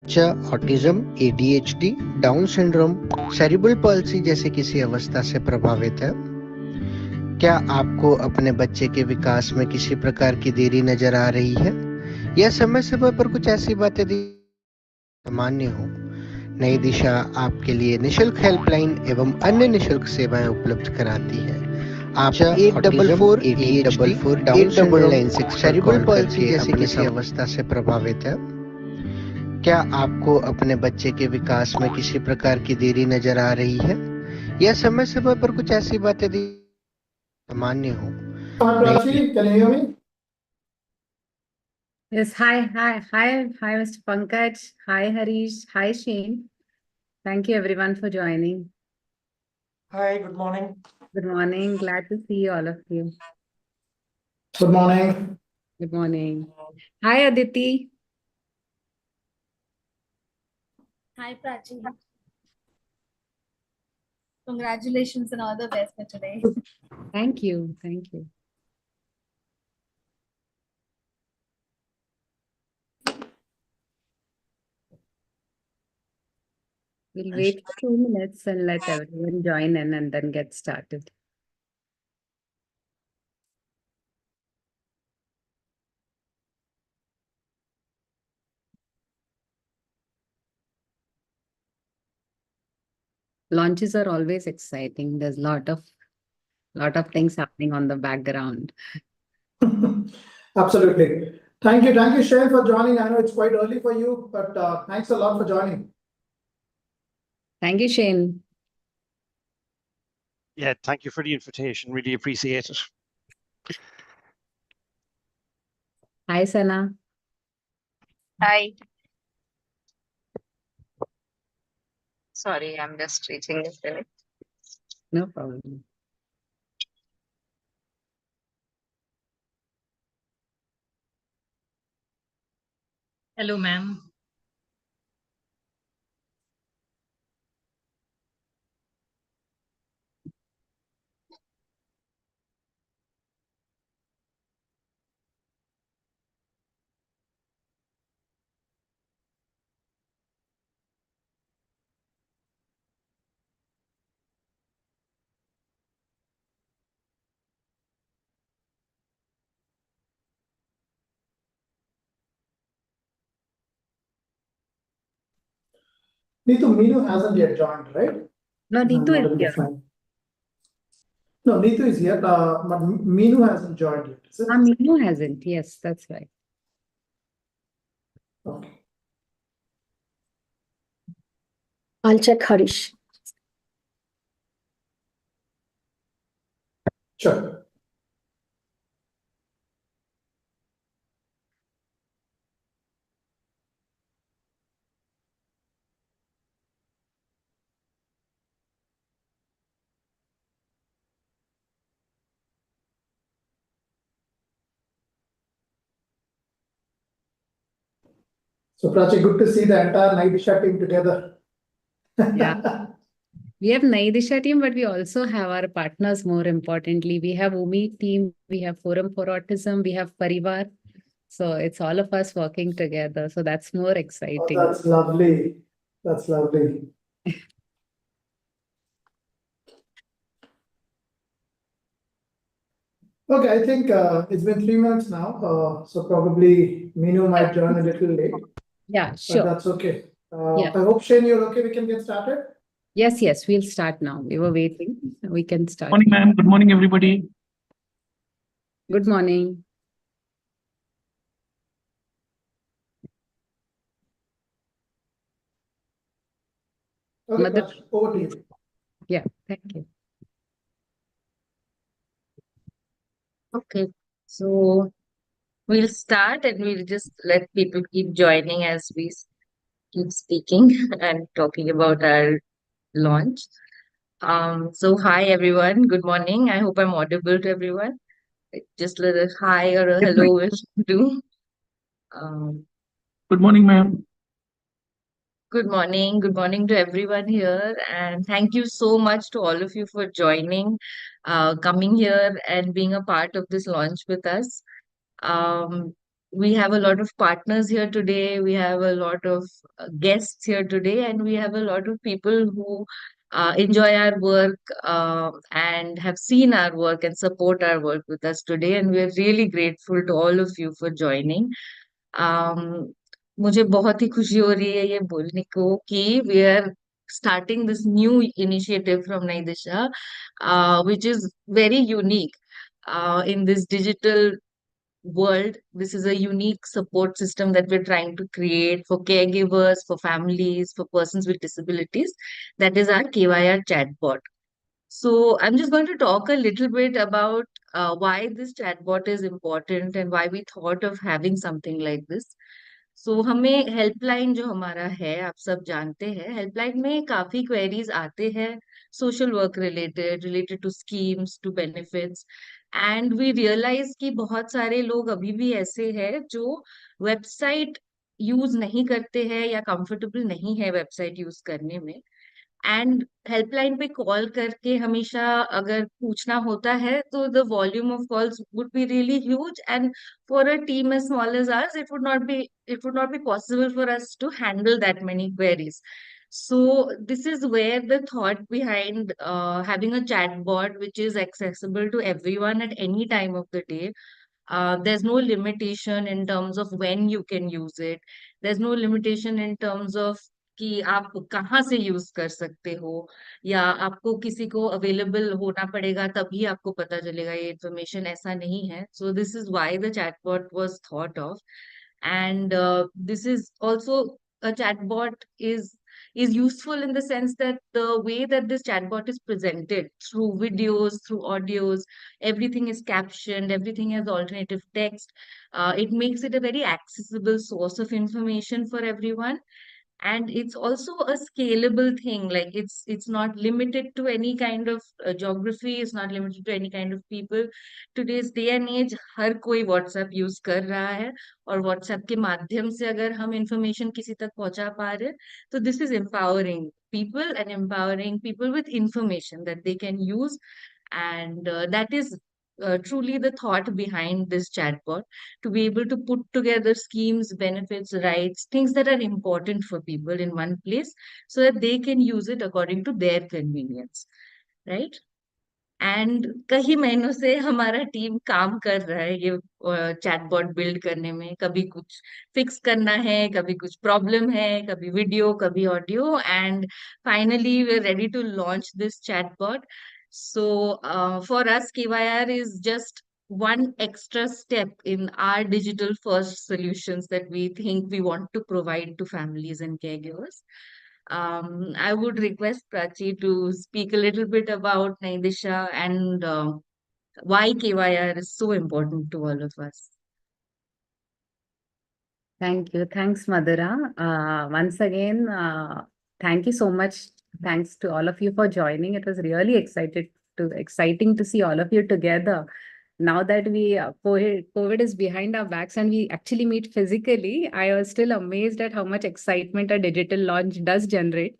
बच्चा autism, ADHD, down syndrome, cerebral palsy जैसे किसी अवस्था से प्रभावित है? क्या आपको अपने बच्चे के विकास में किसी प्रकार की देरी नजर आ रही है या समय-समय पर कुछ ऐसी बातें सामान्य हो? नई दिशा आपके लिए निशुल्क हेल्पलाइन एवं अन्य निशुल्क सेवाएं उपलब्ध कराती है। आप 844 डाउन सिंड्रोम, सेरिब्रल पॉल्सी जैसी किसी अवस्था से प्रभावित है? क्या आपको अपने बच्चे के विकास में किसी प्रकार की देरी नजर आ रही है या समय-समय पर कुछ ऐसी बातें सामान्य हो? Prachi, can you hear me? Yes, hi, Mr. Pankaj. Hi, Harish. Hi, Shane. Thank you everyone for joining. Hi, good morning. Good morning. Glad to see all of you. Good morning. Good morning. Hi, Aditi. Hi, Prachi. Congratulations and all the best for today. Thank you. Thank you. We'll wait for 2 minutes and let everyone join in and then get started. Launches are always exciting. There's a lot of things happening on the background. Absolutely. Thank you, Shane, for joining. I know it's quite early for you, but thanks a lot for joining. Thank you, Shane. Yeah, thank you for the invitation. Really appreciate it. Hi, Sana. Hi. Sorry, I'm just reaching the limit. No problem. Hello, ma'am. Meenu hasn't yet joined, right? No, Neetu Not is able to here. find. No, Neetu is here, but Meenu hasn't joined yet. Is it? Meenu hasn't. Yes, that's right. Okay. I'll check Harish. Sure. So, Prachi, good to see the entire Nayi Disha team together. Yeah. We have Nayi Disha team, but we also have our partners more importantly. We have UMI team, we have Forum for Autism, we have Parivar. So it's all of us working together. So that's more Oh, exciting. that's lovely. That's lovely. Okay, I think it's been 3 minutes now, so probably Meenu might join a little late, Yeah, but sure. that's okay. Yeah. I hope, Shane, you're okay. We can get started. Yes, we'll start now. We were waiting. We can start. Morning, ma'am. Good morning, everybody. Good morning. Okay, Mother- Prachi, over to you. Yeah, thank you. Okay, so we'll start and we'll just let people keep joining as we keep speaking and talking about our launch. So hi everyone, good morning. I hope I'm audible to everyone. Just a little hi or a hello will do. Good morning, ma'am. Good morning to everyone here, and thank you so much to all of you for joining, coming here and being a part of this launch with us. we have a lot of partners here today. We have a lot of guests here today, and we have a lot of people who enjoy our work and have seen our work and support our work with us today. And we're really grateful to all of you for joining. Um, मुझे बहुत ही खुशी हो रही है ये बोलने को कि we are starting this new initiative from Nayi Disha, which is very unique in this digital world. This is a unique support system that we're trying to create for caregivers, for families, for persons with disabilities. That is our KYR chatbot. So I'm just going to talk a little bit about why this chatbot is important and why we thought of having something like this. सो हमें helpline जो हमारा है, आप सब जानते हैं, helpline में काफी क्वेरीज आते हैं social work related to schemes, to benefits, and we realise कि बहुत सारे लोग अभी भी ऐसे हैं जो वेबसाइट यूज नहीं करते हैं या कंफर्टेबल नहीं है वेबसाइट यूज करने में. एंड हेल्पलाइन पे कॉल करके हमेशा अगर पूछना होता है तो the volume of calls would be really huge, and for a team as small as ours it would not be possible for us to handle that many queries. So this is where the thought behind having a chatbot which is accessible to everyone at any time of the day. There's no limitation in terms of when you can use it. There's no limitation in terms of कि आप कहाँ से use कर सकते हो, या आपको किसी को अवेलेबल होना पड़ेगा तभी आपको पता चलेगा ये इन्फॉर्मेशन. ऐसा नहीं है. So this is why the chatbot was thought of, and this is also a chatbot is useful in the sense that the way that this chatbot is presented through videos, through audios, everything is captioned, everything has alternative text. It makes it a very accessible source of information for everyone, and it's also a scalable thing. Like it's not limited to any kind of geography, it's not limited to any kind of people. Today's day and age हर कोई WhatsApp use कर रहा है, और WhatsApp के माध्यम से अगर हम इंफॉर्मेशन किसी तक पहुंचा पा रहे हैं, तो this is empowering people and empowering people with information that they can use. And that is truly the thought behind this chatbot, to be able to put together schemes, benefits, rights, things that are important for people in one place so that they can use it according to their convenience, right? And कई महीनों से हमारा team काम कर रहा है ये chatbot build करने में. कभी कुछ फिक्स करना है, कभी कुछ प्रॉब्लम है, कभी वीडियो, कभी audio, and finally we are ready to launch this chatbot. So for us KYR is just one extra step in our digital first solutions that we think we want to provide to families and caregivers. I would request Prachi to speak a little bit about Nayi Disha and why KYR is so important to all of us. Thank you. Thanks, Madhura. Once again, thank you so much. Thanks to all of you for joining. It was really exciting to see all of you together. Now that COVID is behind our backs and we actually meet physically, I was still amazed at how much excitement a digital launch does generate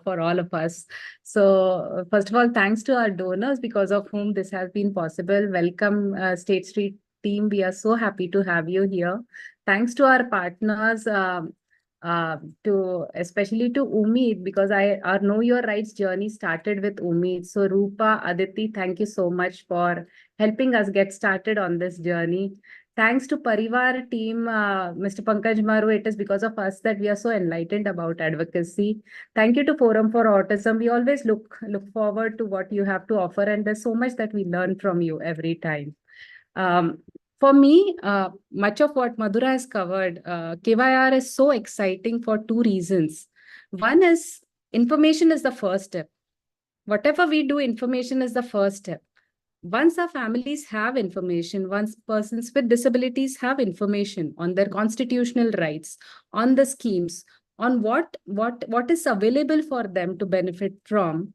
for all of us. So first of all, thanks to our donors because of whom this has been possible. Welcome, State Street team. We are so happy to have you here. Thanks to our partners, especially to Umeed, because our Know Your Rights journey started with Umeed. So Rupa, Aditi, thank you so much for helping us get started on this journey. Thanks to Parivar team, Mr. Pankaj Maru, it is because of us that we are so enlightened about advocacy. Thank you to Forum for Autism. We always look forward to what you have to offer, and there's so much that we learn from you every time. For me, much of what Madhura has covered, KYR is so exciting for two reasons. One is information is the first step. Whatever we do, information is the first step. Once our families have information, once persons with disabilities have information on their constitutional rights, on the schemes, on what is available for them to benefit from,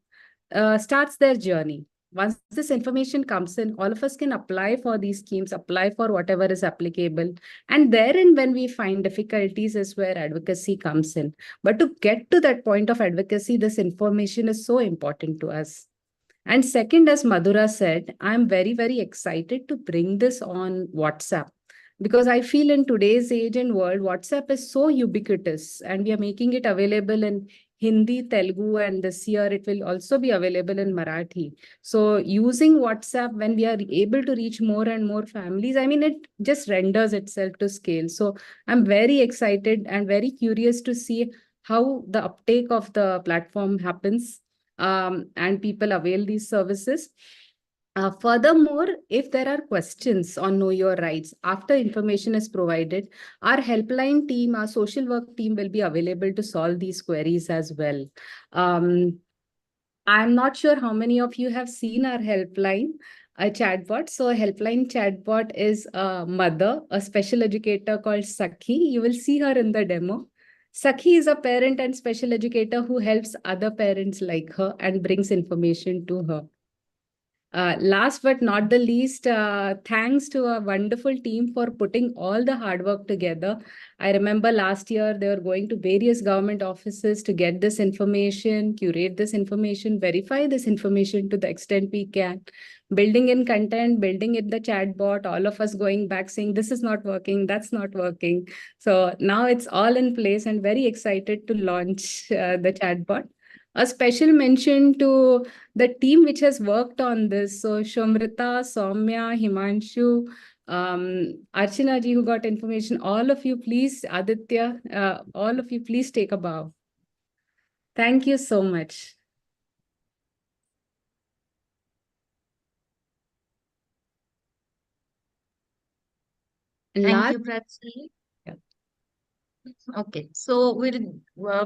starts their journey. Once this information comes in, all of us can apply for these schemes, apply for whatever is applicable. And therein, when we find difficulties, is where advocacy comes in. But to get to that point of advocacy, this information is so important to us. And second, as Madhura said, I'm very, very excited to bring this on WhatsApp, because I feel in today's age and world, WhatsApp is so ubiquitous, and we are making it available in Hindi, Telugu, and this year it will also be available in Marathi. So using WhatsApp when we are able to reach more and more families, I mean, it just renders itself to scale. So I'm very excited and very curious to see how the uptake of the platform happens, and people avail these services. Furthermore, if there are questions on Know Your Rights after information is provided, our helpline team, our social work team will be available to solve these queries as well. I'm not sure how many of you have seen our helpline, a chatbot. So a helpline chatbot is a mother, a special educator called Sakhi. You will see her in the demo. Sakhi is a parent and special educator who helps other parents like her and brings information to her. Last but not the least, thanks to a wonderful team for putting all the hard work together. I remember last year they were going to various government offices to get this information, curate this information, verify this information to the extent we can, building in content, building in the chatbot, all of us going back saying, this is not working, that's not working. So now it's all in place and very excited to launch the chatbot. A special mention to the team which has worked on this. So Shomrita, Soumya, Himanshu, Archana ji who got information, all of you please, Aditya, all of you please take a bow. Thank you so much. Thank you, Prachi. Yeah. Okay, so we'll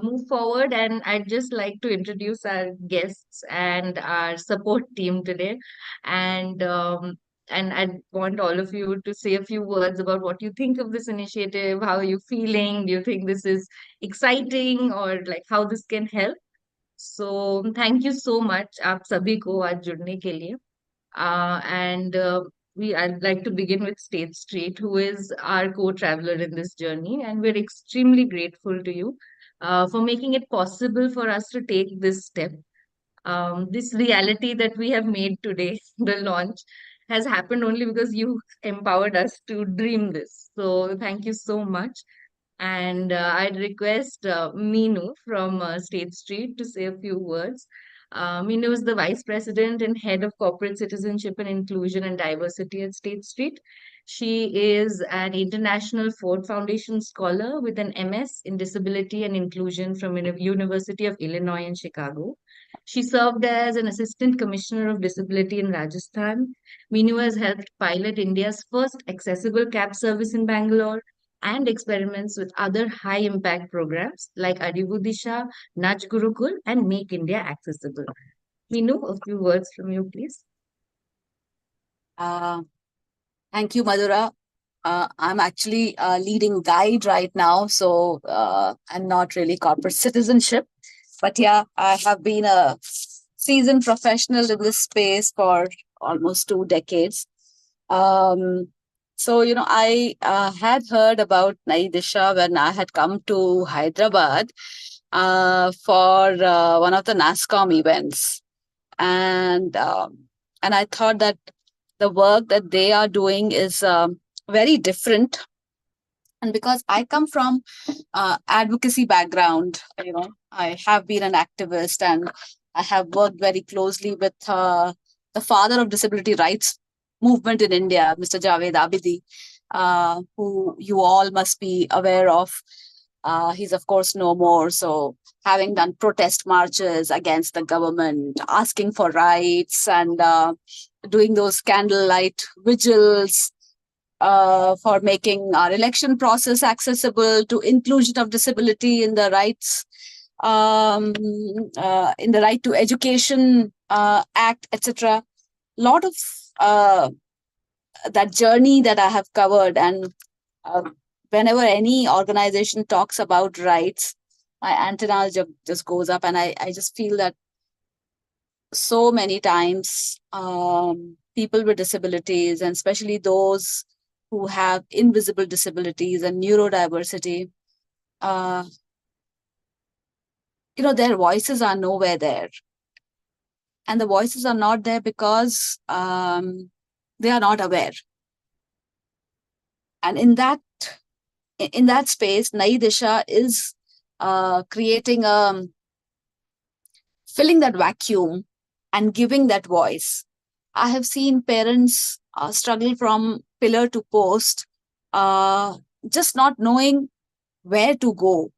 move forward, and I'd just like to introduce our guests and our support team today. And I want all of you to say a few words about what you think of this initiative. How are you feeling? Do you think this is exciting, or like how this can help? So thank you so much, आप सभी को आज जुड़ने के लिए. And I'd like to begin with State Street, who is our co-traveler in this journey, and we're extremely grateful to you for making it possible for us to take this step. This reality that we have made today, the launch, has happened only because you empowered us to dream this. So thank you so much. And I'd request Meenu from State Street to say a few words. Meenu is the Vice President and Head of Corporate Citizenship and Inclusion and Diversity at State Street. She is an International Ford Foundation Scholar with an MS in Disability and Inclusion from University of Illinois in Chicago. She served as an Assistant Commissioner of Disability in Rajasthan. Meenu has helped pilot India's first accessible cab service in Bangalore and experiments with other high-impact programs like Nayi Disha, Nudge Gurukul, and Make India Accessible. Meenu, a few words from you, please. Thank you, Madhura. I'm actually a leading guide right now, so I'm not really corporate citizenship. But yeah, I have been a seasoned professional in this space for almost 2 decades. So, I had heard about Nayi Disha when I had come to Hyderabad for one of the NASCOM events. And I thought that the work that they are doing is very different. And because I come from advocacy background, I have been an activist, and I have worked very closely with the father of disability rights movement in India, Mr. Javed Abidi, who you all must be aware of. He's of course no more. So having done protest marches against the government, asking for rights, and doing those candlelight vigils for making our election process accessible, to inclusion of disability in the rights, in the Right to Education Act, etc. Lot of that journey that I have covered, and whenever any organization talks about rights, my antenna just goes up, and I just feel that so many times people with disabilities, and especially those who have invisible disabilities and neurodiversity, their voices are nowhere there. And the voices are not there because they are not aware. And in that space, Nayi Disha is creating filling that vacuum and giving that voice. I have seen parents struggle from pillar to post, just not knowing where to go,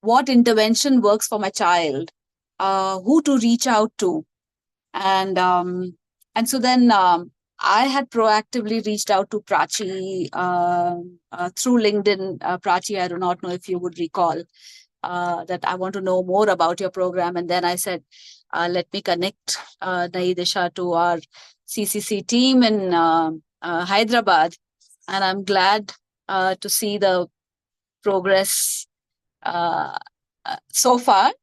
what intervention works for my child, who to reach out to. And so then I had proactively reached out to Prachi through LinkedIn. Prachi, I do not know if you would recall that I want to know more about your program. And then I said, let me connect Nayi Disha to our CCC team in Hyderabad. And I'm glad to see the progress so far.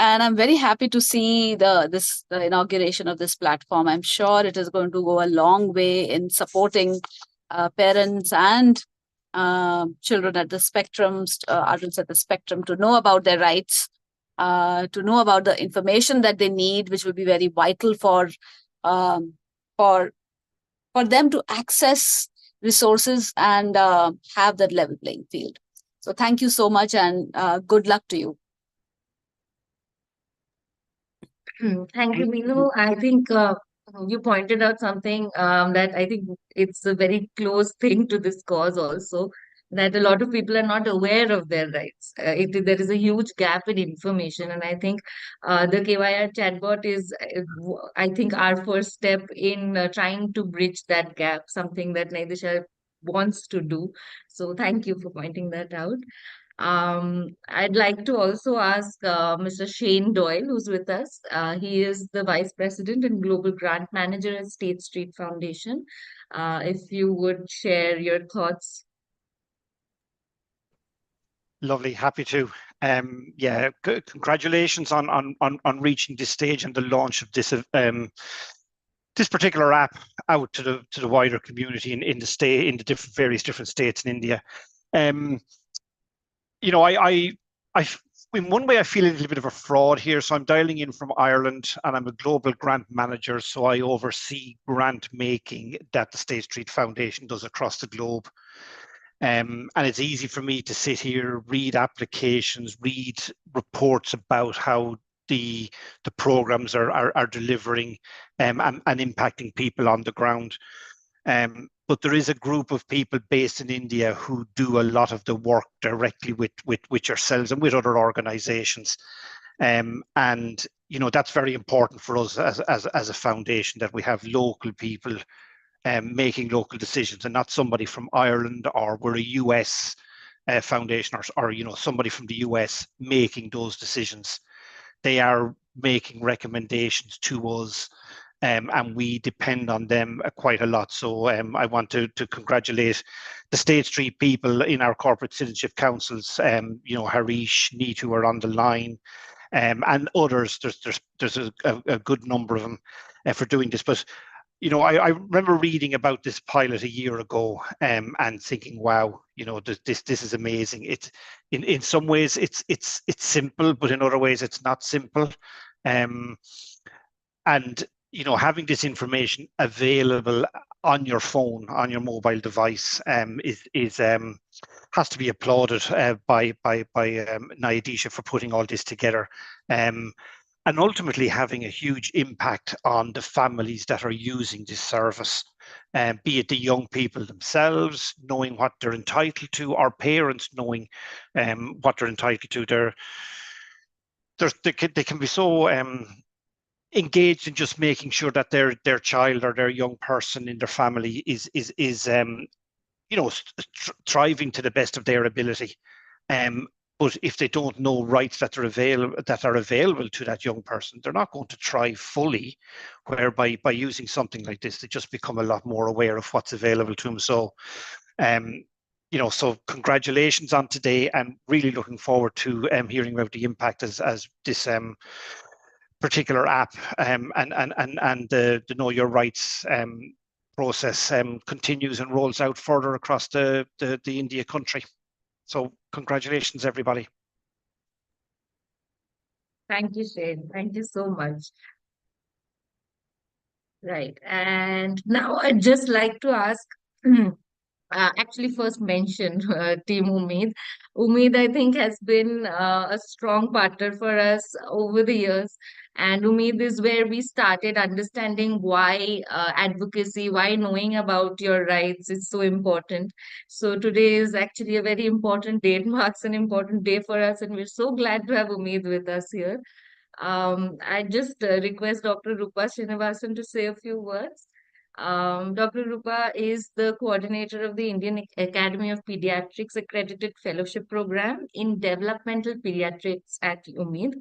And I'm very happy to see the inauguration of this platform. I'm sure it is going to go a long way in supporting parents and children at the spectrum, adults at the spectrum, to know about their rights, to know about the information that they need, which will be very vital for them to access resources and have that level playing field. So thank you so much, and good luck to you. Thank you, Meenu. I think you pointed out something that I think it's a very close thing to this cause also, that a lot of people are not aware of their rights. There is a huge gap in information, and I think the KYR chatbot is, I think, our first step in trying to bridge that gap, something that Nayi Disha wants to do. So thank you for pointing that out. I'd like to also ask Mr. Shane Doyle, who's with us. He is the Vice President and Global Grant Manager at State Street Foundation. If you would share your thoughts. Lovely, happy to. Yeah, congratulations on reaching this stage and the launch of this this particular app out to the wider community in the various different states in India. You know, I in one way I feel a little bit of a fraud here. So I'm dialing in from Ireland, and I'm a global grant manager. So I oversee grant making that the State Street Foundation does across the globe. And it's easy for me to sit here, read applications, read reports about how the programs are delivering and impacting people on the ground. But there is a group of people based in India who do a lot of the work directly with yourselves and with other organizations. And, you know, that's very important for us as a foundation, that we have local people making local decisions, and not somebody from Ireland, or we're a US foundation, or, you know, somebody from the US making those decisions. They are making recommendations to us. And we depend on them quite a lot. So I want to congratulate the State Street people in our corporate citizenship councils, you know, Harish, Neetu are on the line, and others. There's a good number of them for doing this. But, you know, I remember reading about this pilot a year ago and thinking, wow, you know, this is amazing. It's in some ways it's simple, but in other ways it's not simple. And you know, having this information available on your phone, on your mobile device, has to be applauded by Nayi Disha for putting all this together, and ultimately having a huge impact on the families that are using this service, be it the young people themselves knowing what they're entitled to, or parents knowing what they're entitled to. They can be so engaged in just making sure that their child or their young person in their family is you know, thriving to the best of their ability. But if they don't know rights that are available to that young person, they're not going to thrive fully. Whereby by using something like this, they just become a lot more aware of what's available to them. So, you know, so congratulations on today, and really looking forward to hearing about the impact as this particular app and the Know Your Rights process continues and rolls out further across the India country. So congratulations, everybody. Thank you, Shane. Thank you so much. Right. And now I'd just like to ask actually first mention Team Umeed. Umeed, I think, has been a strong partner for us over the years. And Umeed is where we started understanding why advocacy, why knowing about your rights is so important. So today is actually a very important day. It marks an important day for us, and we're so glad to have Umeed with us here. I just request Dr. Rupa Srinivasan to say a few words. Dr. Rupa is the coordinator of the Indian Academy of Pediatrics Accredited Fellowship Program in Developmental Pediatrics at UMED.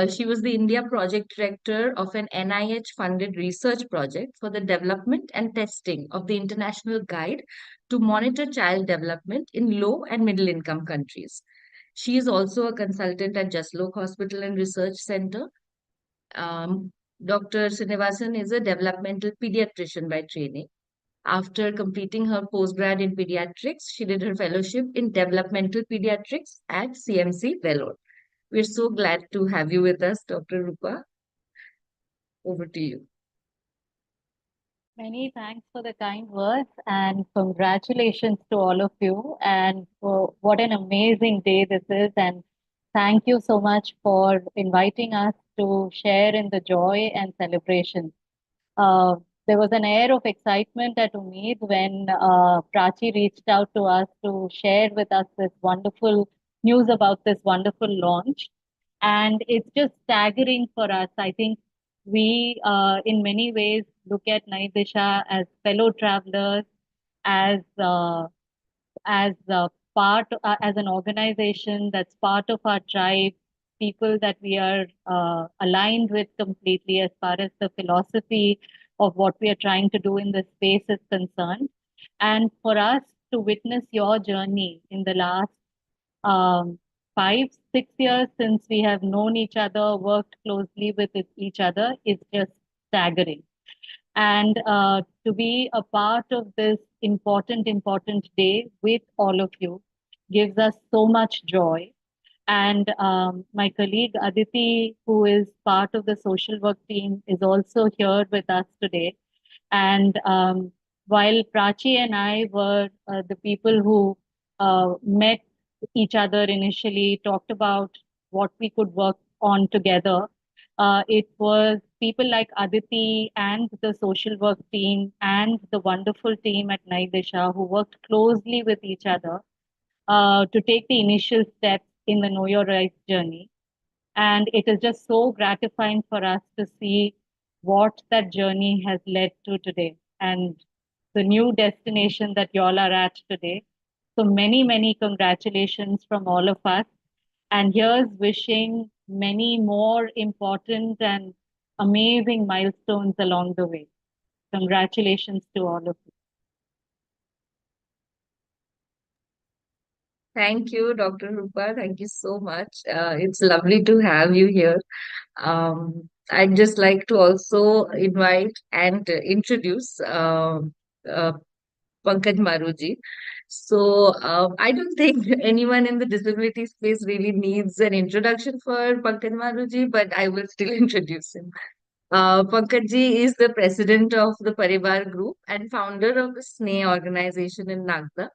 She was the India project director of an NIH-funded research project for the development and testing of the international guide to monitor child development in low and middle income countries. She is also a consultant at Jaslok Hospital and Research Center. Dr. Srinivasan is a developmental pediatrician by training. After completing her postgrad in pediatrics, she did her fellowship in developmental pediatrics at CMC Vellore. We're so glad to have you with us, Dr. Rupa. Over to you. Many thanks for the kind words and congratulations to all of you. And what an amazing day this is. And thank you so much for inviting us to share in the joy and celebration. There was an air of excitement at Umeed when Prachi reached out to us to share with us this wonderful news about this wonderful launch. And it's just staggering for us. I think we, in many ways, look at Nayi Disha as fellow travelers, as part, as an organization that's part of our tribe, people that we are aligned with completely as far as the philosophy of what we are trying to do in this space is concerned. And for us to witness your journey in the last 5-6 years since we have known each other, worked closely with each other is just staggering. And to be a part of this important day with all of you gives us so much joy. And my colleague Aditi, who is part of the social work team, is also here with us today. And while Prachi and I were the people who met each other initially, talked about what we could work on together, it was people like Aditi and the social work team and the wonderful team at Nayi Disha who worked closely with each other to take the initial steps in the Know Your Rights journey. And it is just so gratifying for us to see what that journey has led to today and the new destination that y'all are at today. So many congratulations from all of us. And here's wishing many more important and amazing milestones along the way. Congratulations to all of you. Thank you, Dr. Rupa. Thank you so much. It's lovely to have you here. I'd just like to also invite and introduce Pankaj Maruji. So I don't think anyone in the disability space really needs an introduction for Pankaj Maruji, but I will still introduce him. Pankaj ji is the president of the Parivar Group and founder of the SNEH organization in Nagda.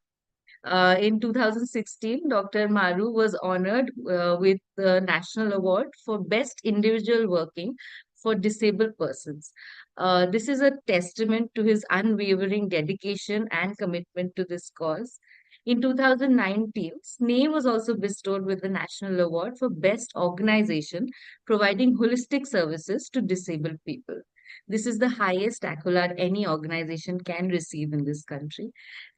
In 2016, Dr. Maru was honored with the National Award for Best Individual Working for Disabled Persons. This is a testament to his unwavering dedication and commitment to this cause. In 2019, SNEH was also bestowed with the National Award for Best Organization providing holistic services to disabled people. This is the highest accolade any organization can receive in this country.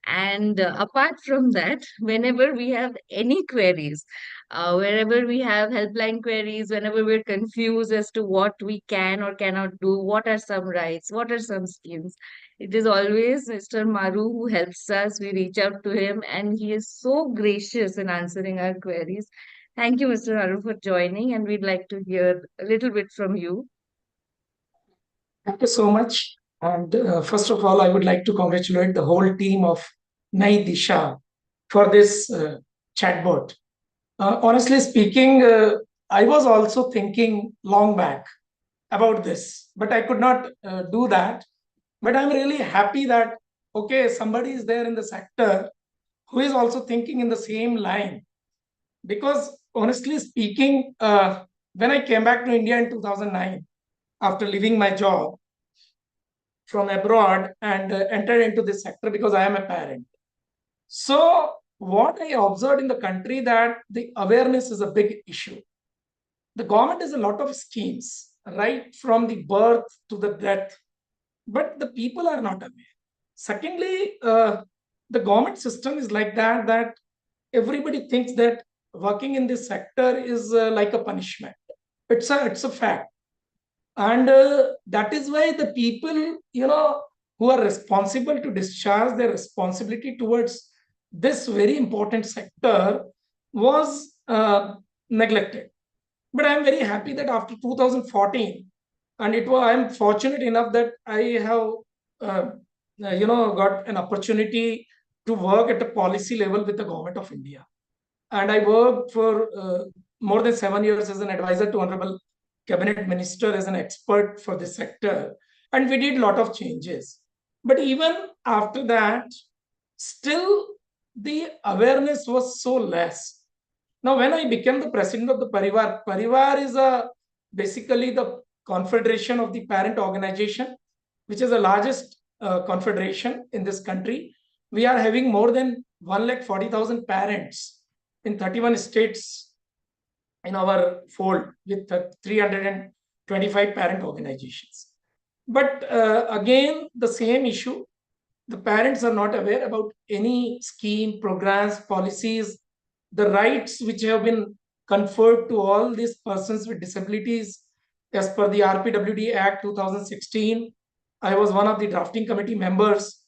And apart from that, whenever we have any queries, wherever we have helpline queries, whenever we're confused as to what we can or cannot do, what are some rights, what are some schemes, it is always Mr. Maru who helps us. We reach out to him and he is so gracious in answering our queries. Thank you, Mr. Maru, for joining, and we'd like to hear a little bit from you. Thank you so much. And first of all, I would like to congratulate the whole team of Nayi Disha for this chatbot. Honestly speaking, I was also thinking long back about this, but I could not do that. But I'm really happy that okay, somebody is there in the sector who is also thinking in the same line. Because honestly speaking, when I came back to India in 2009, after leaving my job from abroad and entered into this sector because I am a parent. So what I observed in the country that the awareness is a big issue. The government has a lot of schemes, right from the birth to the death, but the people are not aware. Secondly, the government system is like that everybody thinks that working in this sector is like a punishment. It's a fact, and that is why the people, who are responsible to discharge their responsibility towards this very important sector was neglected. But I'm very happy that after 2014, and I'm fortunate enough that I have got an opportunity to work at a policy level with the government of India. And I worked for more than 7 years as an advisor to Honorable Cabinet Minister as an expert for this sector. And we did a lot of changes. But even after that, still the awareness was so less. Now, when I became the president of the Parivar is basically the confederation of the parent organization, which is the largest confederation in this country. We are having more than 140,000 parents in 31 states in our fold with 325 parent organizations. But again, the same issue. The parents are not aware about any scheme, programs, policies, the rights which have been conferred to all these persons with disabilities as per the RPWD Act 2016. I was one of the drafting committee members,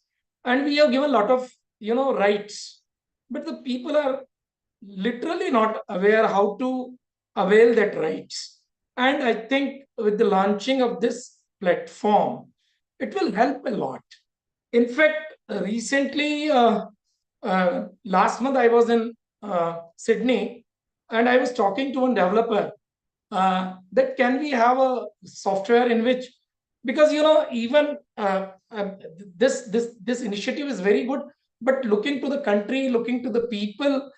and we have given a lot of rights, but the people are literally not aware how to avail that rights. And I think with the launching of this platform, it will help a lot. In fact, recently, last month I was in Sydney, and I was talking to one developer that can we have a software in which, because even this initiative is very good, but looking to the country, looking to the people,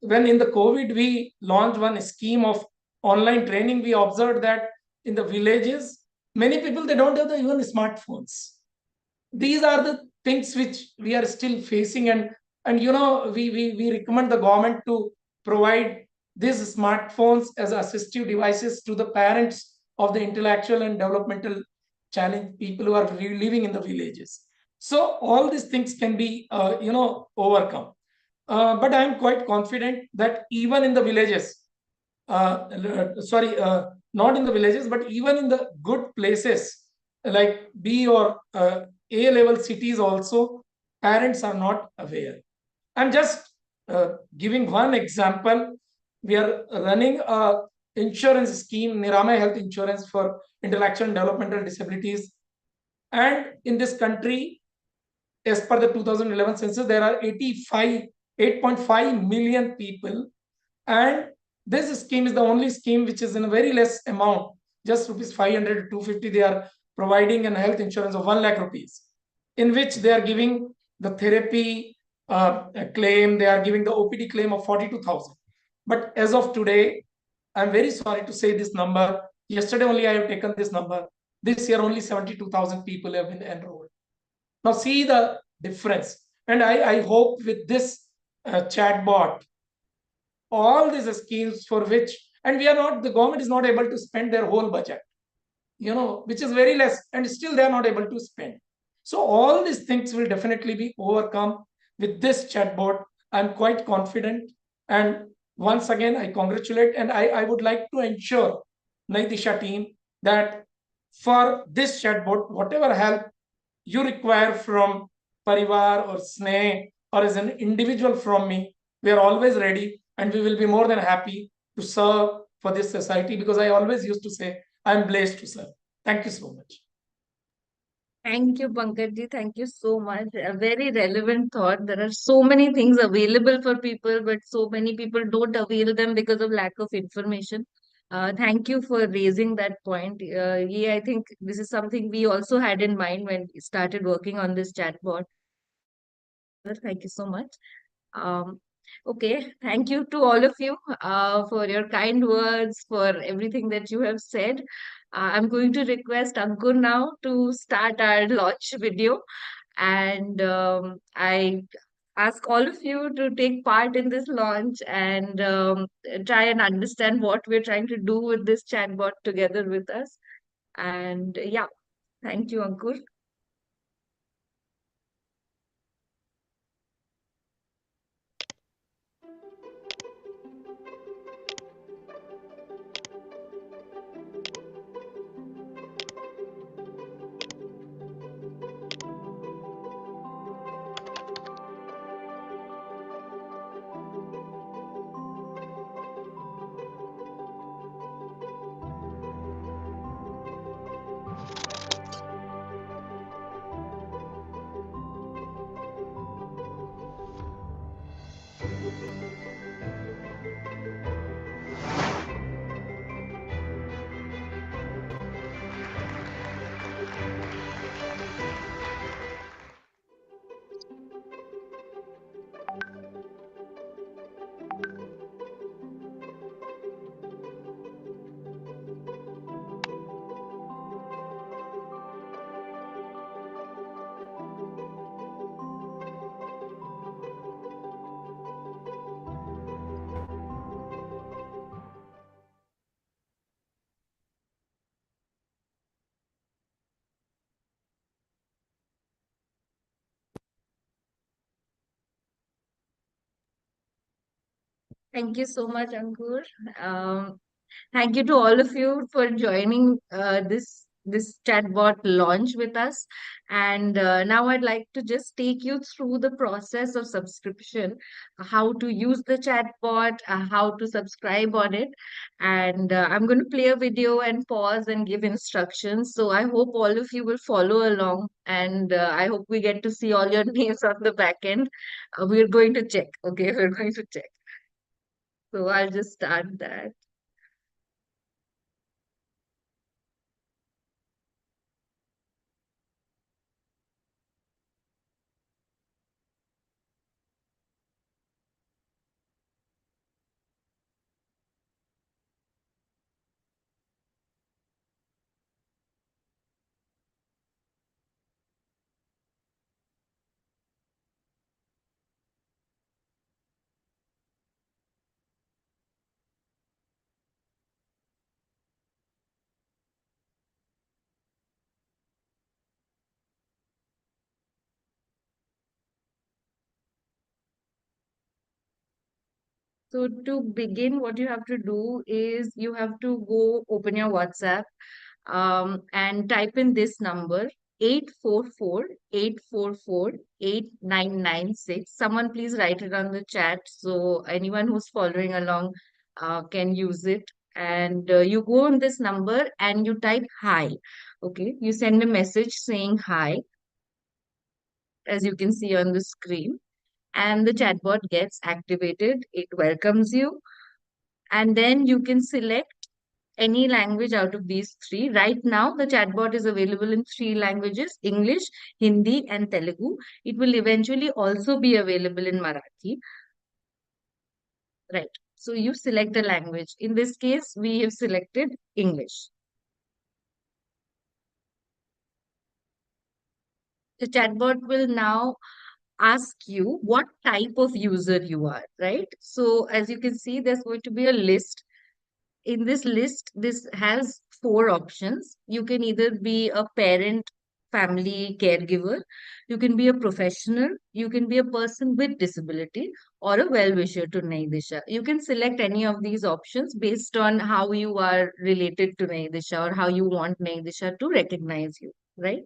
when in the COVID we launched one scheme of online training, we observed that in the villages, many people, they don't have even smartphones. These are the things which we are still facing, and we recommend the government to provide these smartphones as assistive devices to the parents of the intellectual and developmental challenged people who are living in the villages. So all these things can be overcome. But I am quite confident that even in the villages, not in the villages, but even in the good places like B or A level cities also, parents are not aware. I'm just giving one example. We are running a insurance scheme, Nirama Health Insurance for intellectual and developmental disabilities. And in this country, as per the 2011 census, there are 8.5 million people. And this scheme is the only scheme which is in a very less amount, just rupees 500 to 250. They are providing an health insurance of 1 lakh rupees, in which they are giving the therapy claim, they are giving the OPD claim of 42,000. But as of today, I'm very sorry to say this number. Yesterday only I have taken this number. This year only 72,000 people have been enrolled. Now see the difference. And I hope with this chatbot, all these schemes for which, and the government is not able to spend their whole budget, which is very less, and still they are not able to spend. So all these things will definitely be overcome with this chatbot. I'm quite confident. And once again, I congratulate, and I would like to ensure Nayi Disha team that for this chatbot, whatever help you require from Parivar or SNE or as an individual from me, we are always ready, and we will be more than happy to serve for this society, because I always used to say, I'm blessed to serve. Thank you so much. Thank you, Pankaj. Thank you so much. A very relevant thought. There are so many things available for people, but so many people don't avail them because of lack of information. Thank you for raising that point. I think this is something we also had in mind when we started working on this chatbot. Thank you so much. Um, okay, thank you to all of you for your kind words, for everything that you have said. I'm going to request Ankur now to start our launch video. And I ask all of you to take part in this launch and try and understand what we're trying to do with this chatbot together with us. And yeah, thank you, Ankur. Thank you so much, Ankur. Um, Thank you to all of you for joining this chatbot launch with us. And now I'd like to just take you through the process of subscription, how to use the chatbot, how to subscribe on it. And I'm going to play a video and pause and give instructions. So I hope all of you will follow along, and I hope we get to see all your names on the back end. We're going to check. Okay, we're going to check. So I'll just start that. So to begin, what you have to do is you have to go open your WhatsApp and type in this number 844-844-8996. Someone please write it on the chat so anyone who's following along can use it. And you go on this number and you type hi. Okay, you send a message saying hi, as you can see on the screen, and the chatbot gets activated. It welcomes you, and then you can select any language out of these three. Right now, the chatbot is available in three languages: English, Hindi, and Telugu. It will eventually also be available in Marathi. Right. So you select a language. In this case, we have selected English. The chatbot will now ask you what type of user you are, right? So as you can see, there's going to be a list. In this list, this has four options. You can either be a parent, family, caregiver, you can be a professional, you can be a person with disability, or a well-wisher to Nayi Disha. You can select any of these options based on how you are related to Nayi Disha or how you want Nayi Disha to recognize you, right?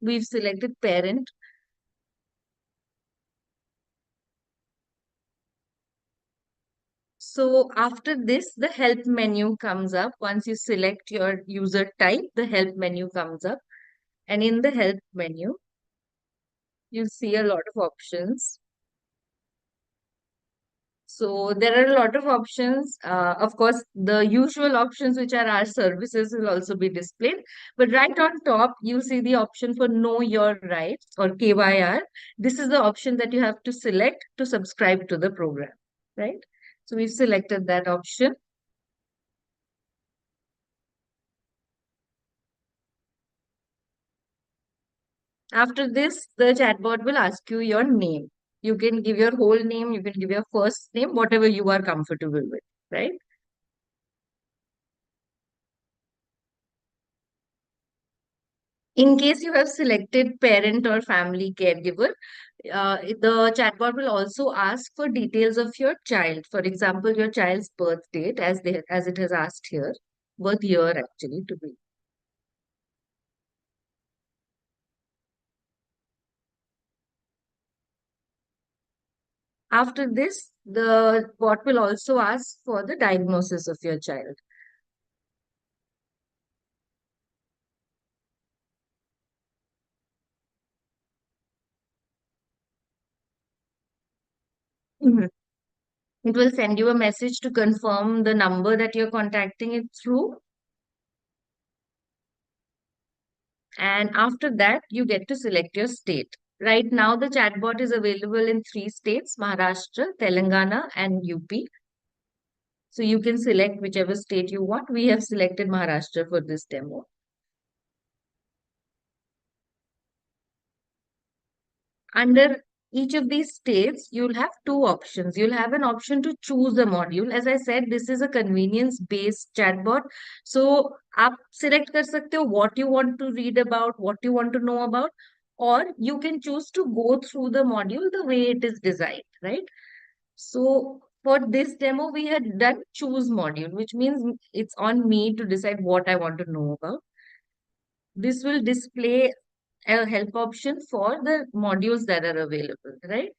We've selected parent. So after this, the help menu comes up. Once you select your user type, the help menu comes up. And in the help menu, you'll see a lot of options. So there are a lot of options. Of course, the usual options, which are our services, will also be displayed. But right on top, you see the option for Know Your Rights, or KYR. This is the option that you have to select to subscribe to the program, right? So we've selected that option. After this, the chatbot will ask you your name. You can give your whole name, you can give your first name, whatever you are comfortable with, right? In case you have selected parent or family caregiver, the chatbot will also ask for details of your child. For example, your child's birth date, as it has asked here, birth year actually to be. After this, the bot will also ask for the diagnosis of your child. Mhm. It will send you a message to confirm the number that you're contacting it through. And after that, you get to select your state. Right now, the chatbot is available in 3 states, Maharashtra, Telangana, and UP. So you can select whichever state you want. We have selected Maharashtra for this demo. Under each of these states, you'll have 2 options. You'll have an option to choose a module. As I said, this is a convenience-based chatbot. So, आप select कर सकते हो what you want to read about, what you want to know about, or you can choose to go through the module the way it is designed, right? So, for this demo, we had done choose module, which means it's on me to decide what I want to know about. This will display a help option for the modules that are available, right?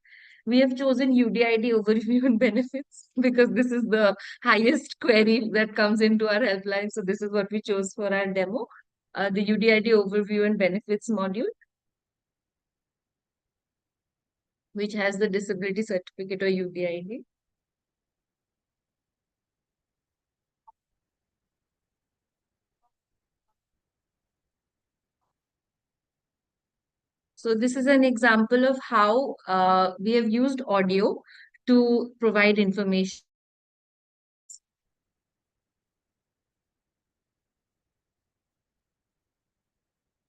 We have chosen UDID overview and benefits because this is the highest query that comes into our helpline. So this is what we chose for our demo, the UDID overview and benefits module, which has the disability certificate or UDID. So this is an example of how we have used audio to provide information.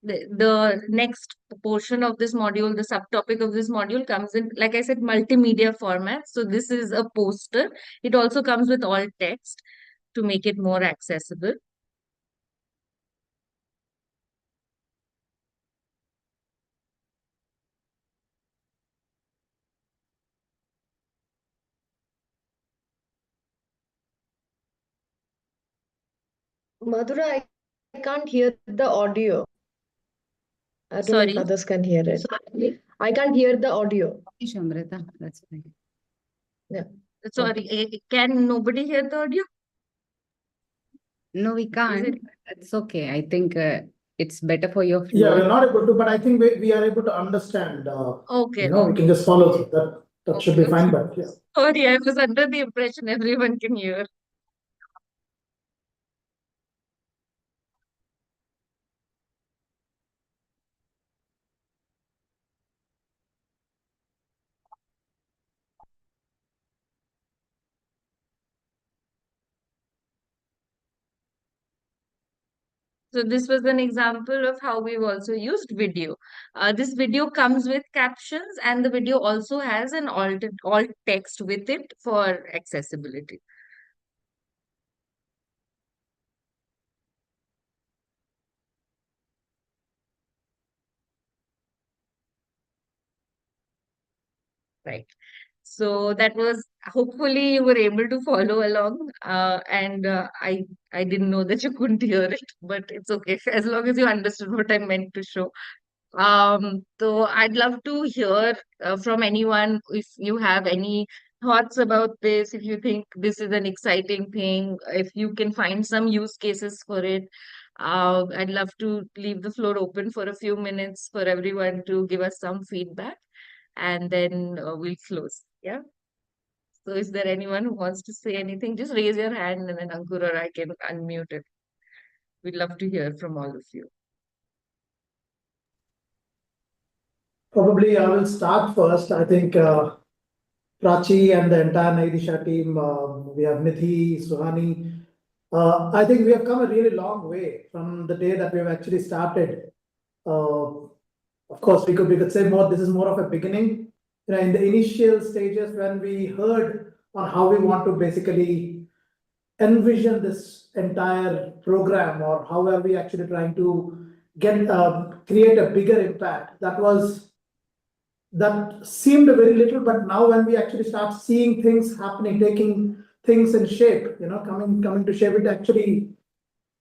The next portion of this module, the subtopic of this module comes in, like I said, multimedia format. So this is a poster. It also comes with all text to make it more accessible. Madhura, I can't hear the audio. I don't know if Sorry. others can hear it. I can't hear the audio. Amrita, that's fine. Yeah. Sorry, can nobody hear the audio? No, we Is can't. it? It's okay. I think it's better for your Yeah, flow. we're not able to, but I think we are able to understand. Okay, We can just follow through. That should be Okay. fine, but yeah. Sorry, I was under the impression everyone can hear. So this was an example of how we've also used video. This video comes with captions, and the video also has an alt text with it for accessibility. Right. So that was, hopefully you were able to follow along. And I didn't know that you couldn't hear it, but it's okay as long as you understood what I meant to show. So I'd love to hear from anyone if you have any thoughts about this, if you think this is an exciting thing, if you can find some use cases for it. I'd love to leave the floor open for a few minutes for everyone to give us some feedback, and then we'll close. Yeah. So is there anyone who wants to say anything? Just raise your hand and then Ankur or I can unmute it. We'd love to hear from all of you. Probably I will start first. I think Prachi and the entire Nayi Disha team, we have Nithi, Suhani. I think we have come a really long way from the day that we have actually started. Of course, we could say more. This is more of a beginning. In the initial stages, when we heard on how we want to basically envision this entire program, or how are we actually trying to create a bigger impact, that seemed very little, but now when we actually start seeing things happening, taking things in shape, coming to shape, it actually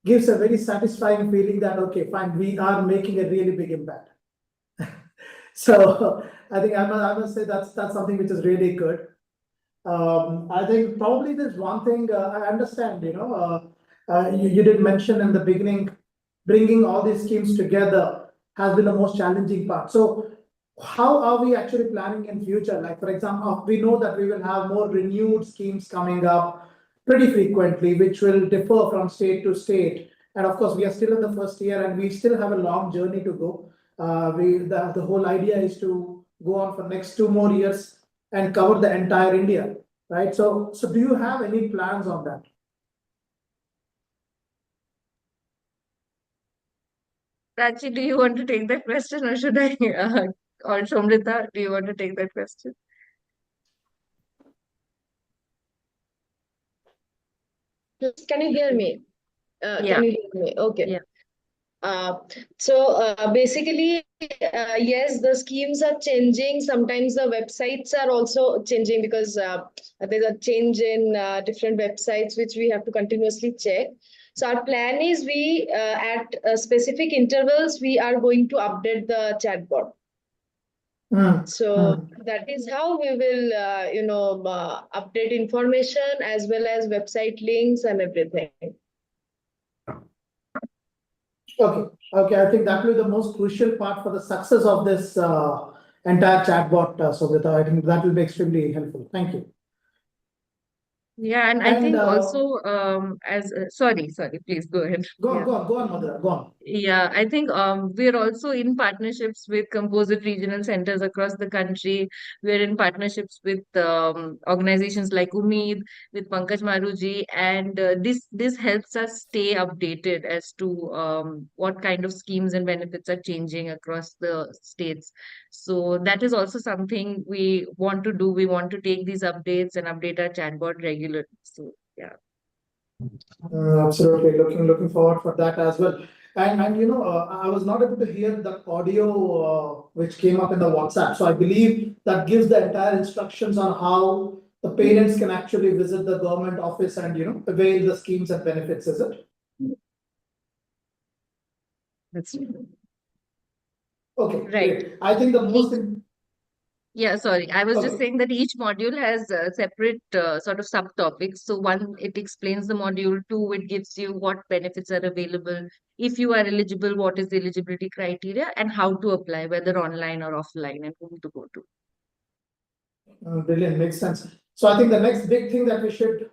gives a very satisfying feeling that, okay, fine, we are making a really big impact. So I think I must say that's something which is really good. I think probably there's one thing I understand, you did mention in the beginning, bringing all these schemes together has been the most challenging part. So how are we actually planning in future? Like, for example, we know that we will have more renewed schemes coming up pretty frequently, which will differ from state to state. And of course, we are still in the first year and we still have a long journey to go. The whole idea is to go on for next 2 more years and cover the entire India, right? So do you have any plans on that? Prachi, do you want to take that question or should I? Or Somrita, do you want to take that question? Can you hear me? Yeah. Can you hear me? Okay. Yeah. So basically, yes, the schemes are changing. Sometimes the websites are also changing because there's a change in different websites which we have to continuously check. So our plan is we at specific intervals we are going to update the chatbot. So that is how we will update information as well as website links and everything. Okay. I think that will be the most crucial part for the success of this entire chatbot, Somrita. I think that will be extremely helpful. Thank you. Yeah, and I think also sorry, please go ahead. Go on, Madhura, go on. Yeah, I think we're also in partnerships with composite regional centers across the country. We're in partnerships with organizations like Umeed, with Pankaj Maruji, and this helps us stay updated as to what kind of schemes and benefits are changing across the states. So that is also something we want to do. We want to take these updates and update our chatbot regularly. So yeah. Absolutely, looking forward for that as well. And I was not able to hear the audio which came up in the WhatsApp. So I believe that gives the entire instructions on how the parents can actually visit the government office and avail the schemes and benefits. Is it? That's right. Okay, right. Great. I think the most. Yeah, sorry. I was just saying that each module has separate sort of subtopics. So one, it explains the module. 2, it gives you what benefits are available. If you are eligible, what is the eligibility criteria and how to apply, whether online or offline, and whom to go to. Brilliant, makes sense. So I think the next big thing that we should,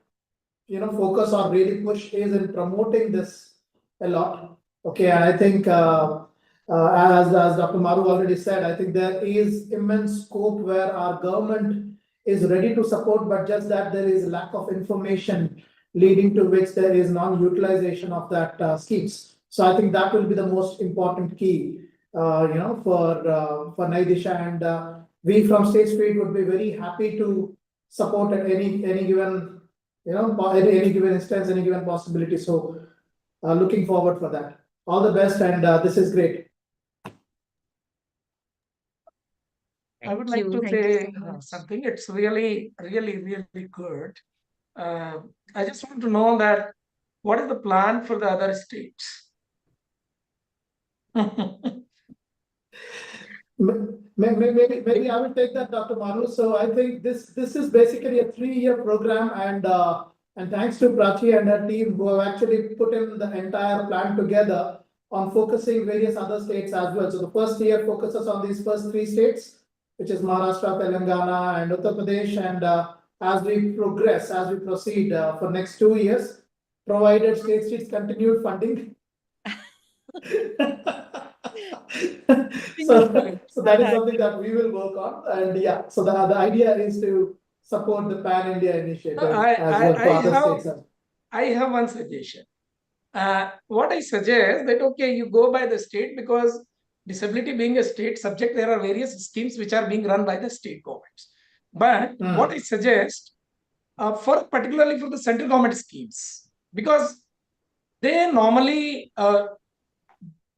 focus on, really push is in promoting this a lot. Okay, and I think as Dr. Maru already said, I think there is immense scope where our government is ready to support, but just that there is lack of information leading to which there is non-utilization of that schemes. So I think that will be the most important key, for Nayi Disha, and we from State Street would be very happy to support at any given, any given instance, any given possibility. So looking forward for that. All the best, and this is great. I would like to say something. It's really, really, really good. I just want to know that what is the plan for the other states? Maybe I will take that, Dr. Manu. So I think this is basically a 3-year program, and thanks to Prachi and her team who have actually put in the entire plan together on focusing various other states as well. So the first year focuses on these first 3 states, which is Maharashtra, Telangana, and Uttar Pradesh. And as we progress, as we proceed for next 2 years, provided State Street's continued funding. So that is something that we will work on. And yeah, so the idea is to support the Pan India initiative as well for other states. I have one suggestion. What I suggest that, okay, you go by the state, because disability being a state subject, there are various schemes which are being run by the state governments. But what I suggest, particularly for the central government schemes, because they normally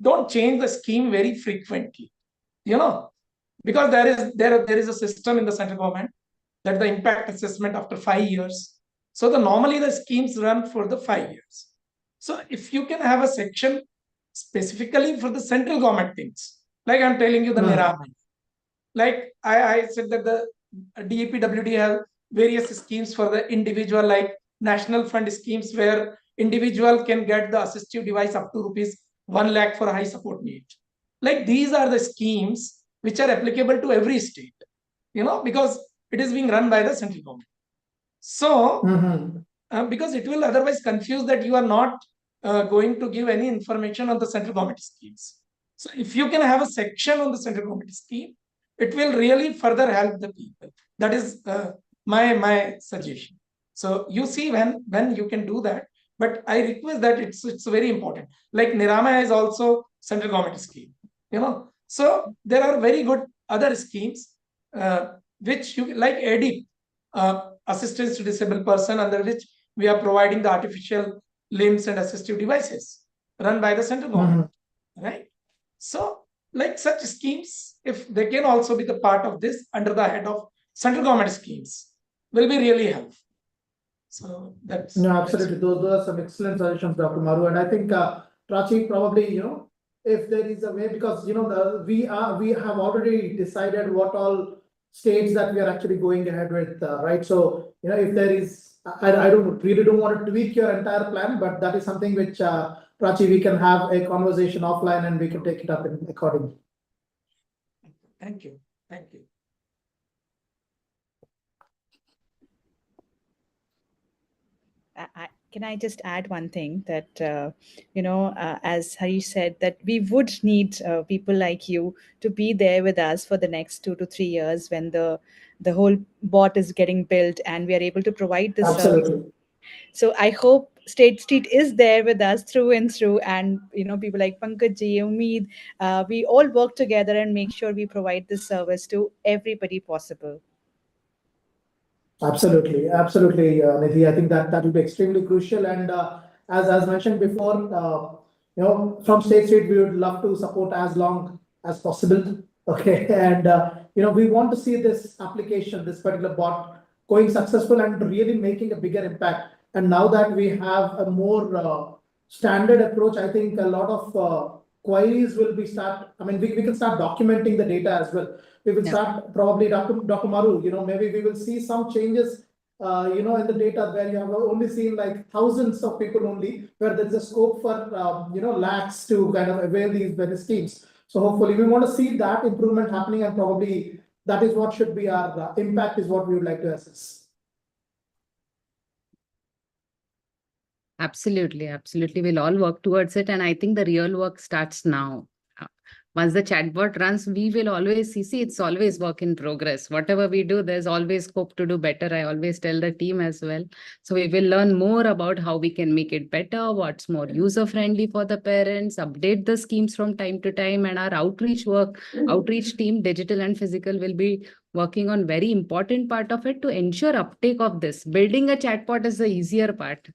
don't change the scheme very frequently, because there is a system in the central government that the impact assessment after 5 years. So normally the schemes run for the 5 years. So if you can have a section specifically for the central government things, like I'm telling you the Nirama, like I said that the DEPWD have various schemes for the individual, like national fund schemes where individual can get the assistive device up to rupees 1 lakh for high support need. Like these are the schemes which are applicable to every state, because it is being run by the central government. So, because it will otherwise confuse that you are not going to give any information on the central government schemes. So if you can have a section on the central government scheme, it will really further help the people. That is my suggestion. So you see when you can do that, but I request that it's very important. Like Nirama is also central government scheme, So there are very good other schemes which you like ADIP, assistance to disabled person, under which we are providing the artificial limbs and assistive devices run by the central government, right? So like such schemes, if they can also be the part of this under the head of central government schemes, will be really helpful. So that's absolutely. Those are some excellent suggestions, Dr. Maru. And I think Prachi, probably, if there is a way, because we have already decided what all states that we are actually going ahead with, right? So if there is, I really don't want to tweak your entire plan, but that is something which Prachi, we can have a conversation offline and we can take it up accordingly. Thank you. Thank you. Can I just add one thing that, as Hari said, that we would need people like you to be there with us for the next 2 to 3 years when the whole bot is getting built and we are able to provide this service. So I hope State Street is there with us through and through, and people like Pankaj ji, Umeed, we all work together and make sure we provide this service to everybody possible. Absolutely, Nidhi. I think that will be extremely crucial. And as mentioned before, from State Street, we would love to support as long as possible. Okay, and we want to see this application, this particular bot, going successful and really making a bigger impact. And now that we have a more standard approach, I think a lot of queries will be we can start documenting the data as well. We will start probably, Dr. Maru, maybe we will see some changes, in the data where you have only seen like thousands of people only, where there's a scope for, lakhs to kind of avail these schemes. So hopefully we want to see that improvement happening, and probably that is what should be our impact, is what we would like to assess. Absolutely. We'll all work towards it. And I think the real work starts now. Once the chatbot runs, we will always see, it's always work in progress. Whatever we do, there's always scope to do better. I always tell the team as well. So we will learn more about how we can make it better, what's more user-friendly for the parents, update the schemes from time to time, and our outreach team, digital and physical, will be working on very important part of it to ensure uptake of this. Building a chatbot is the easier part.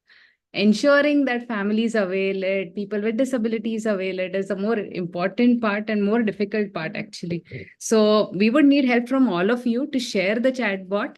Ensuring that families avail it, people with disabilities avail it, is a more important part and more difficult part, actually. So we would need help from all of you to share the chatbot.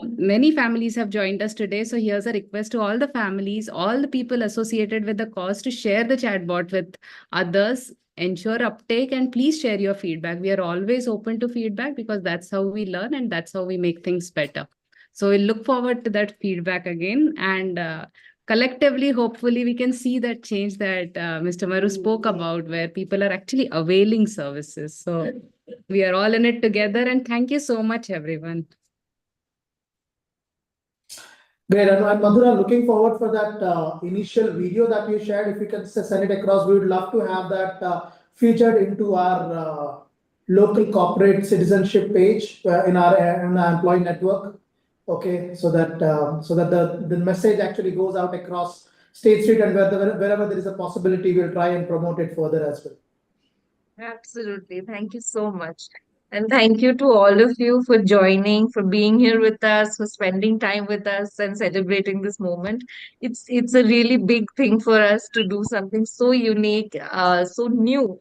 Many families have joined us today. So here's a request to all the families, all the people associated with the cause, to share the chatbot with others. Ensure uptake, and please share your feedback. We are always open to feedback, because that's how we learn and that's how we make things better. So we'll look forward to that feedback again, and collectively, hopefully, we can see that change that Mr. Maru spoke about, where people are actually availing services. So we are all in it together, and thank you so much, everyone. Great. And Madhura, looking forward for that initial video that you shared. If you can send it across, we would love to have that featured into our local corporate citizenship page in our employee network. Okay, so that the message actually goes out across State Street, and wherever there is a possibility, we'll try and promote it further as well. Absolutely. Thank you so much. And thank you to all of you for joining, for being here with us, for spending time with us and celebrating this moment. It's a really big thing for us to do something so unique, so new.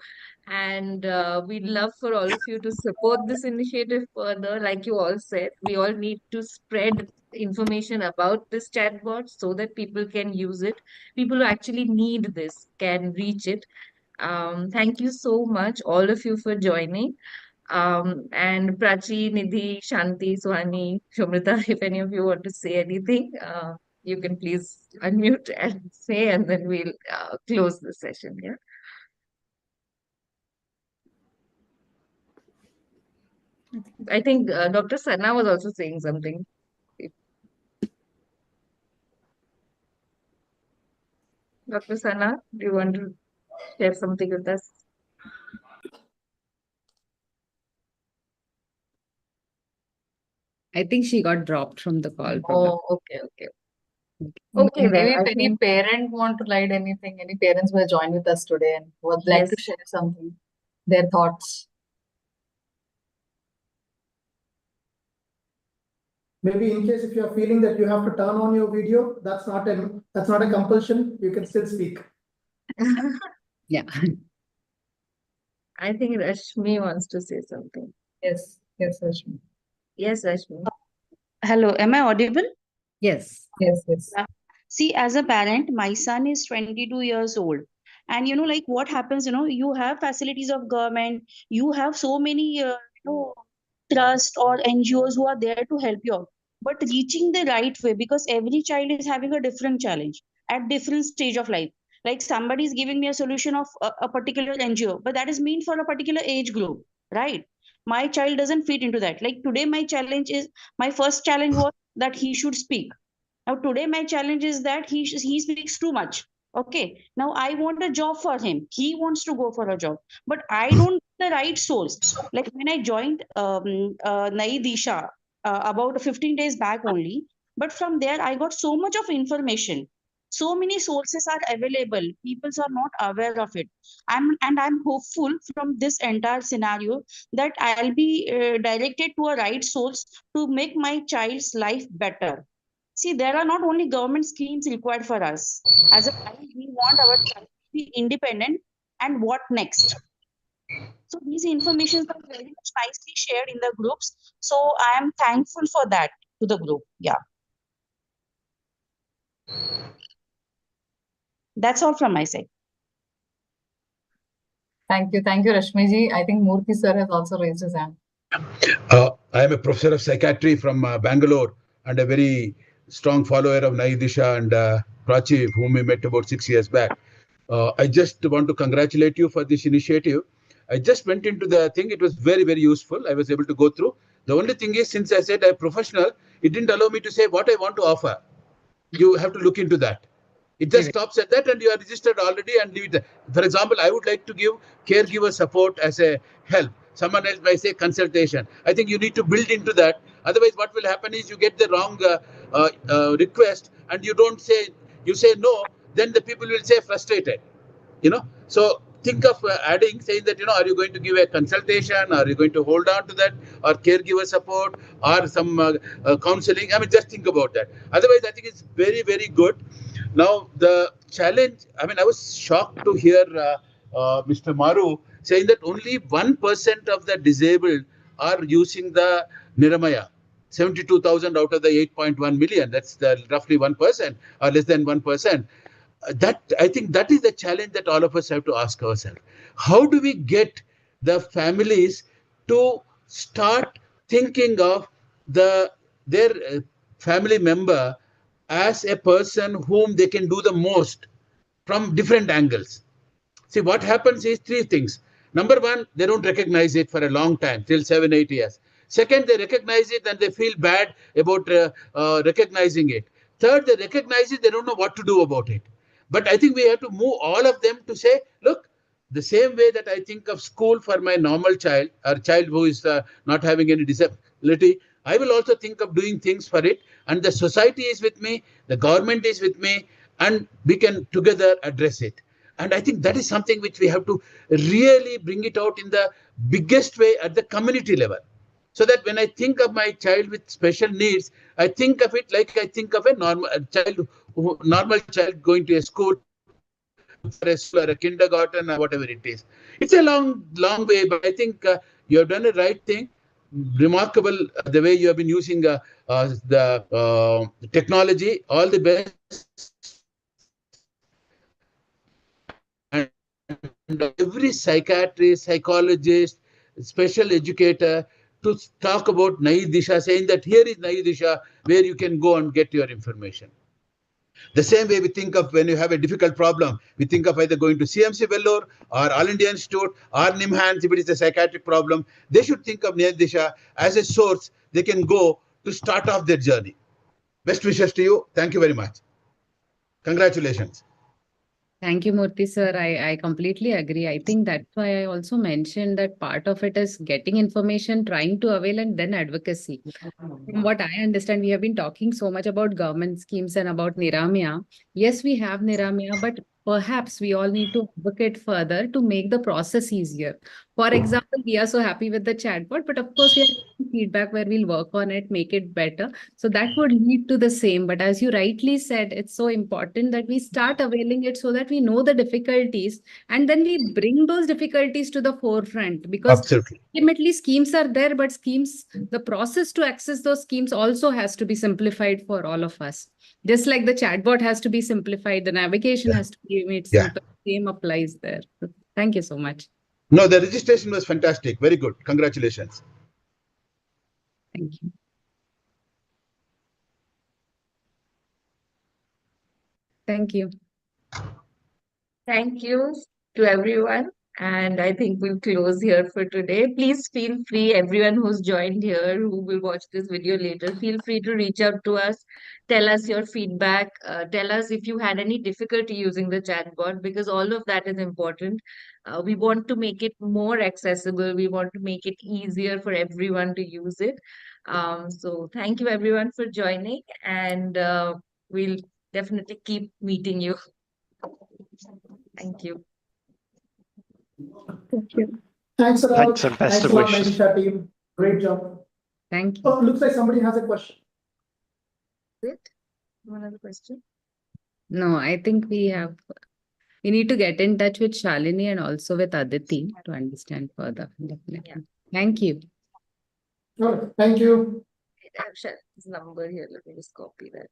And we'd love for all of you to support this initiative further. Like you all said, we all need to spread information about this chatbot so that people can use it. People who actually need this can reach it. Thank you so much, all of you, for joining. And Prachi, Nidhi, Shanti, Suhani, Shomrita, if any of you want to say anything, you can please unmute and say, and then we'll close the session. Yeah. I think Dr. Sana was also saying something. Dr. Sana, do you want to share something with us? I think she got dropped from the call. Oh, okay. Okay, Then maybe I if any think parent want to write anything, any parents will join with us today and would like to yes. share something, their thoughts. Maybe in case if you are feeling that you have to turn on your video, that's not a compulsion. You can still speak. Yeah. I think Rashmi wants to say something. Yes, Rashmi. Yes, Rashmi. Hello, am I audible? Yes. Yes. See, as a parent, my son is 22 years old. And like what happens, you have facilities of government, you have so many, trust or NGOs who are there to help you out. But reaching the right way, because every child is having a different challenge at different stage of life. Like somebody is giving me a solution of a particular NGO, but that is meant for a particular age group, right? My child doesn't fit into that. Like today, my first challenge was that he should speak. Now today my challenge is that he speaks too much. Okay. Now I want a job for him. He wants to go for a job, but I don't get the right source. Like when I joined Nayi Disha about 15 days back only, but from there I got so much of information. So many sources are available. People are not aware of it. I'm hopeful from this entire scenario that I'll be directed to a right source to make my child's life better. See, there are not only government schemes required for us. As a parent, we want our child to be independent. And what next? So these informations are very much nicely shared in the groups. So I am thankful for that to the group. Yeah. That's all from my side. Thank you, Rashmi ji. I think Murthy sir has also raised his hand. I am a professor of psychiatry from Bangalore and a very strong follower of Nayi Disha and Prachi, whom we met about 6 years back. I just want to congratulate you for this initiative. I just went into the thing. It was very, very useful. I was able to go through. The only thing is, since I said I'm professional, it didn't allow me to say what I want to offer. You have to look into that. It just stops at that, and you are registered already and leave it. For example, I would like to give caregiver support as a help. Someone else might say consultation. I think you need to build into that. Otherwise, what will happen is you get the wrong request and you don't say, you say no, then the people will say frustrated. So think of adding, saying that, are you going to give a consultation? Are you going to hold on to that? Or caregiver support or some counseling? I mean, just think about that. Otherwise, I think it's very, very good. Now, the challenge, I was shocked to hear Mr. Maru saying that only 1% of the disabled are using the Niramaya. 72,000 out of the 8.1 million. That's roughly 1% or less than 1%. I think that is the challenge that all of us have to ask ourselves. How do we get the families to start thinking of their family member as a person whom they can do the most from different angles? See, what happens is three things. Number one, they don't recognize it for a long time, till 7-8 years. Second, they recognize it and they feel bad about recognizing it. Third, they recognize it, they don't know what to do about it. But I think we have to move all of them to say, look, the same way that I think of school for my normal child or child who is not having any disability, I will also think of doing things for it. And the society is with me, the government is with me, and we can together address it. And I think that is something which we have to really bring it out in the biggest way at the community level. So that when I think of my child with special needs, I think of it like I think of a normal child going to a school for a school or a kindergarten or whatever it is. It's a long way, but I think you have done the right thing. Remarkable the way you have been using the technology. All the best. And every psychiatrist, psychologist, special educator to talk about Nayi Disha, saying that here is Nayi Disha where you can go and get your information. The same way we think of when you have a difficult problem, we think of either going to CMC Vellore or All India Institute or NIMHANS if it is a psychiatric problem. They should think of Nayi Disha as a source they can go to start off their journey. Best wishes to you. Thank you very much. Congratulations. Thank you, Murthy sir. I completely agree. I think that's why I also mentioned that part of it is getting information, trying to avail, and then advocacy. From what I understand, we have been talking so much about government schemes and about Niramya. Yes, we have Niramya, but perhaps we all need to advocate further to make the process easier. For example, we are so happy with the chatbot, but of course, we have feedback where we'll work on it, make it better. So that would lead to the same. But as you rightly said, it's so important that we start availing it so that we know the difficulties and then we bring those difficulties to the forefront, because Absolutely. ultimately schemes are there, but schemes, the process to access those schemes also has to be simplified for all of us. Just like the chatbot has to be simplified, the navigation has to be made simple. Same applies there. Thank you so much. No, the registration was fantastic. Very good. Congratulations. Thank you. Thank you. Thank you to everyone. And I think we'll close here for today. Please feel free, everyone who's joined here, who will watch this video later, feel free to reach out to us, tell us your feedback, tell us if you had any difficulty using the chatbot, because all of that is important. We want to make it more accessible. We want to make it easier for everyone to use it. So thank you everyone for joining, and we'll definitely keep meeting you. Thank you. Thank you. Thanks a lot. Thanks and best Thanks of a lot, wishes. Nayi Disha team. Great job. Thank you. Oh, looks like somebody has a question. One other question? No, I think we need to get in touch with Shalini and also with Aditi to understand further. Definitely. Yeah. Thank you. All right. Thank you. I have Shali's number here. Let me just copy that.